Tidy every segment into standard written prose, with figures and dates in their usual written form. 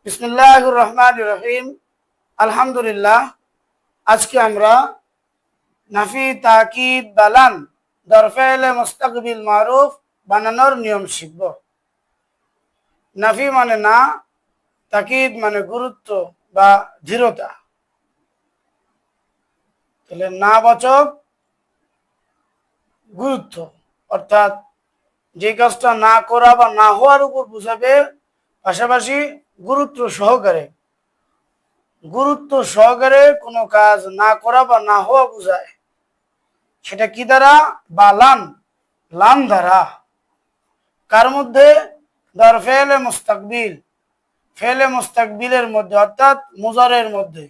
বিসমিল্লাহির রহমানির রহিম। আলহামদুলিল্লাহ। আজকে আমরা নাফি তাকিদ বালান দরফেলে মুস্তাকবিল মারুফ বানানোর নিয়ম শিখব। নাফি মানে না, তাকিদ মানে গুরুত্ব বা দৃঢ়তা। তাহলে না বাচক গুরুত্ব, অর্থাৎ যে কাজটা না করা বা না হওয়ার উপর বুঝাবে, পাশাপাশি গুরুত্ব সহকারে কোনো কাজ না করা বা না হওয়া বোঝায়। সেটা কি দ্বারা? বা লান দ্বারা। কার মধ্যে? ধর ফেলে মুস্তাকবিল, ফেলে মুস্তাকবিলের মধ্যে, অর্থাৎ মুজারের মধ্যে।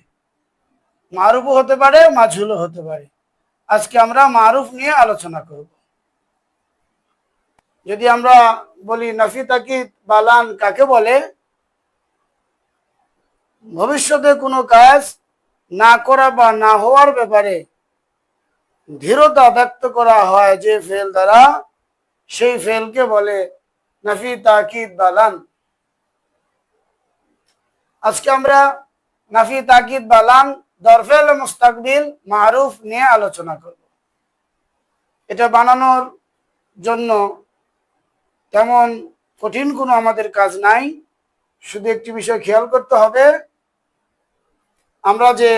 মারুফও হতে পারে, মাজহুলও হতে পারে। আজকে আমরা মারুফ নিয়ে আলোচনা করব। যদি আমরা বলি নাফি তাকিদ বালান কাকে বলে? ভবিষ্যতে কোনো কাজ না করা বা না হওয়ার ব্যাপারে দৃঢ়তা ব্যক্ত করা হয় যে ফেল দ্বারা, সেই ফেলকে বলে নাফি তাকিদ বালান। আজকে আমরা নাফি তাকিদ বালান দরফেল মুস্তাকবিল মারুফ নিয়ে আলোচনা করব। এটা বানানোর জন্য তেমন কঠিন কোনো আমাদের কাজ নাই। শুধু একটি বিষয় খেয়াল করতে হবে, আমরা যে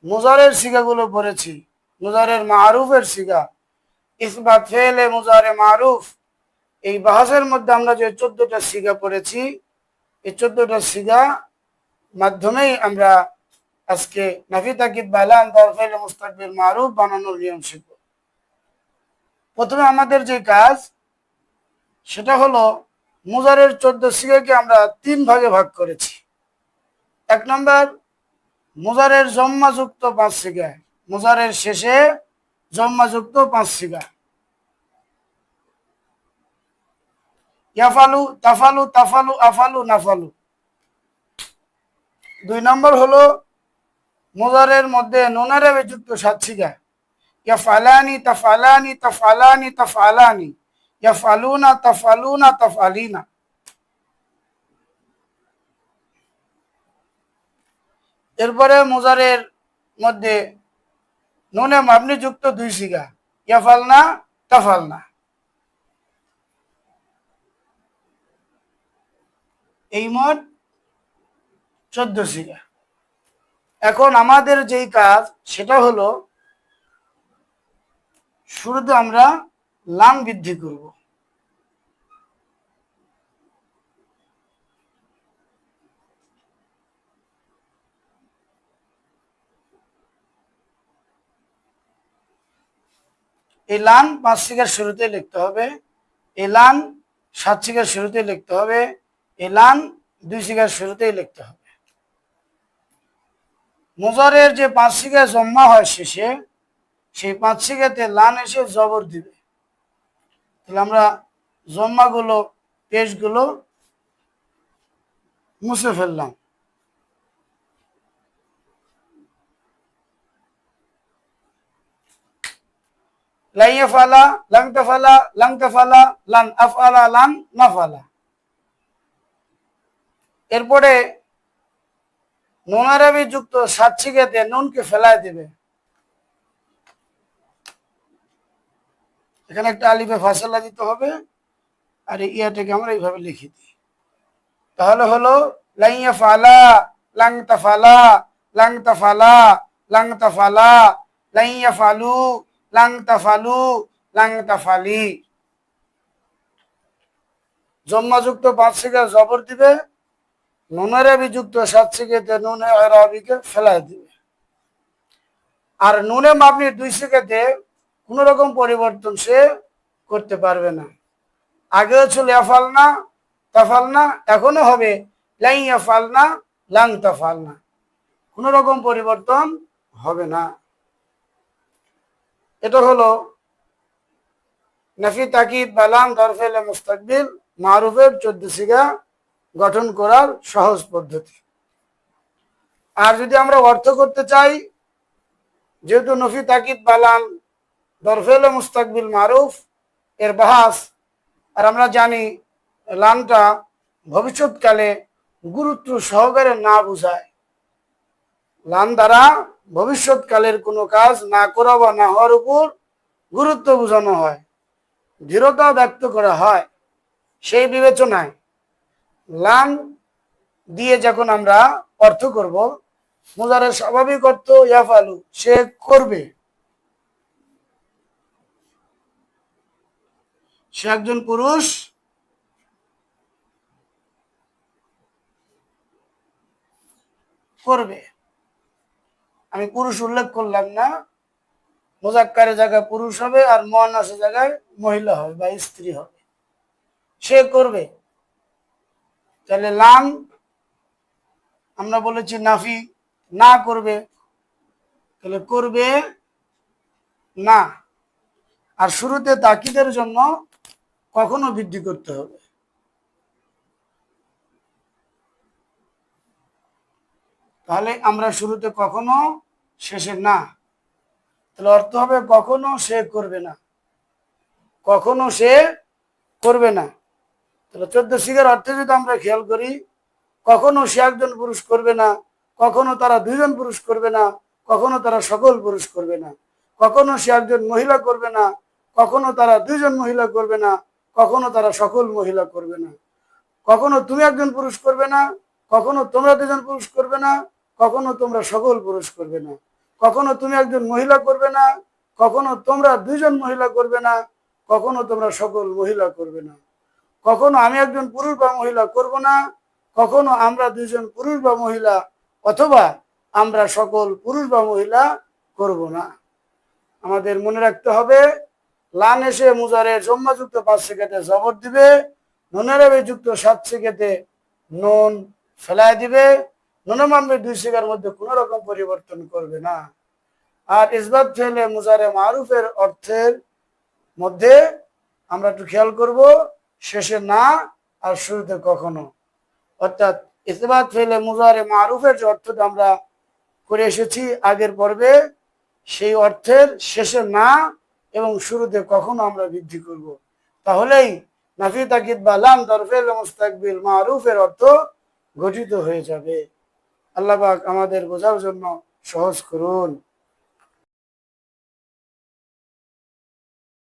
মুজারের সিগাগুলো পড়েছি, মুজারের মারুফের সিগা, ইসবাত ফেলে মুজারে মারুফ, এই বাহাসের মধ্যে আমরা যে 14টা সিগা পড়েছি, এই 14টা সিগা মাধ্যমেই আমরা আজকে নাফি তাকিদ বালান দরফেল মুস্তাকবিল মারুফ বানানোর নিয়ম শিখব। প্রথমে আমাদের যে কাজ, সেটা হলো মুজারের 14 সিগাকে আমরা 3 ভাগে ভাগ করেছি। 1 নম্বর, মুজারের জম্মাযুক্ত 5 সিগা, মুজারের শেষে জম্মাযুক্ত 5 সিগা। ইয়াফালু, তাফালু, তাফালু, আফালু, নাফালু। 2 নম্বর হলো মুজারের মধ্যে নুনের যুক্ত 7 সিগা। ইয়াফালানি, তাফালানি, তাফালানি, তাফালানি, ইয়াফালুনা, তাফালুনা, তাফালিনা। এরপরে মুজারের মধ্যে নুনে মাবনি যুক্ত 2 সিগা। ইয়াফালনা, তাফালনা। এই মোট 14 সিগা। এখন আমাদের যেই কাজ, সেটা হলো শুরুতে আমরা লাম বৃদ্ধি করব। এই লান 5 সিগার শুরুতে লিখতে হবে, এই লান 7 সিগার শুরুতে লিখতে হবে, এই লান 2 সিগার শুরুতেই লিখতে হবে। মুজারের যে 5 সিগা জম্মা হয় শেষে, সেই 5 সিগাতে লান এসে জবর দিবে। তাহলে আমরা জম্মাগুলো, পেশগুলো মুছে ফেললাম। লাইয়াফালা, লাংতাফালা, লাংতাফালা, লান আফআলা, লান নাফালা। এরপরে নুন আরবি যুক্ত 7 সিগাতে নুনকে ফেলায় দিবে। এখানে একটা আলিফে ফাসলা দিতে হবে, আর ইয়াটাকে আমরা এইভাবে লিখে দিই। তাহলে হলো লাইয়াফালা, লাংতাফালা, লাংতাফালা, লাংতাফালা, লাইয়াফালু, লাংতাফালু, লাংতাফালি। জম্মাযুক্ত 5 সিগা জবর দিবে, নুন আরবি যুক্ত 7 সিগাতে নুন আরবিকে ফেলায় দিবে। আর নুনে মাবনি 2 সিগাতে কোন রকম পরিবর্তন সে করতে পারবে না। আগেও ছিল ইয়াফালনা, তাফালনা, এখনো হবে লাইয়াফালনা, লাং তাফালনা। কোন রকম পরিবর্তন হবে না। এটা হলো নাফি তাকিদ বালান দরফেলে মুস্তাকবিল মারুফের 14 সিগা গঠন করার সহজ পদ্ধতি। আর যদি আমরা অর্থ করতে চাই, যেহেতু নফি তাকিদ বালান দরফেলে মুস্তাকবিল মারুফ এর বাহাস, আর আমরা জানি লানটা ভবিষ্যৎকালে গুরুত্ব সহকারে না বুঝায়, লাম দ্বারা ভবিষ্যৎকালের কোনো কাজ না করা বা না হওয়ার উপর গুরুত্ব বোঝানো হয়, দৃঢ়তা ব্যক্ত করা হয়, সেই বিবেচনায় লাম দিয়ে যখন আমরা অর্থ করব, মুজারের স্বাভাবিক অর্থ ইয়াফালু, সে করবে, সে একজন পুরুষ করবে। আমি পুরুষ উল্লেখ করলাম না, মুজাক্কারের জায়গায় পুরুষ হবে আর মুয়ান্নাসের জায়গায় মহিলা হবে বা স্ত্রী হবে, সে করবে। তাহলে লাম আমরা বলেছি নাফি, না করবে, তাহলে করবে না। আর শুরুতে তাকিদের জন্য কখনো বৃদ্ধি করতে হবে, তাহলে আমরা শুরুতে কখনো, শেষে না, তাহলে অর্থ হবে কখনো সে করবে না, কখনো সে করবে না। তাহলে 14 সিগার অর্থে যদি আমরা খেয়াল করি, কখনো সে একজন পুরুষ করবে না, কখনো তারা দুইজন পুরুষ করবে না, কখনো তারা সকল পুরুষ করবে না, কখনো সে একজন মহিলা করবে না, কখনো তারা দুইজন মহিলা করবে না, কখনো তারা সকল মহিলা করবে না, কখনো তুমি একজন পুরুষ করবে না, কখনো তোমরা দুজন পুরুষ করবে না, কখনো তোমরা সকল পুরুষ করবে না, কখনো তুমি একজন মহিলা করবে না, কখনো তোমরা দুইজন মহিলা করবে না, কখনো তোমরা সকল মহিলা করবে না, কখনো আমি একজন পুরুষ বা মহিলা করব না, কখনো আমরা দুইজন পুরুষ বা মহিলা অথবা আমরা সকল পুরুষ বা মহিলা করব না। আমাদের মনে রাখতে হবে, লান এসে মুজারের জম্মাযুক্ত 5 সেকেন্ডে জবর দিবে, নুনের যুক্ত 7 সেকেন্ডে নুন ফেলায় দিবে, নুনের মানবে 2 সেকেন্ডের মধ্যে কোনো রকম পরিবর্তন করবে না। আর ইসবাত ফেলে মুজারে মারুফের অর্থের মধ্যে আমরা একটু খেয়াল করব, শেষে না আর শুরুতে কখনো, অর্থাৎ ইসবাত ফেলে মুজারে মারুফের যে অর্থটা আমরা করে এসেছি আগের পর্বে, সেই অর্থের শেষে না এবং শুরুতে কখনো আমরা বৃদ্ধি করব, তাহলেই নাফি তাকিদ বা লাম দরফেল মুস্তাকবিল মারুফের অর্থ গঠিত হয়ে যাবে। আল্লাহ পাক আমাদের বোঝার জন্য সহজ করুন।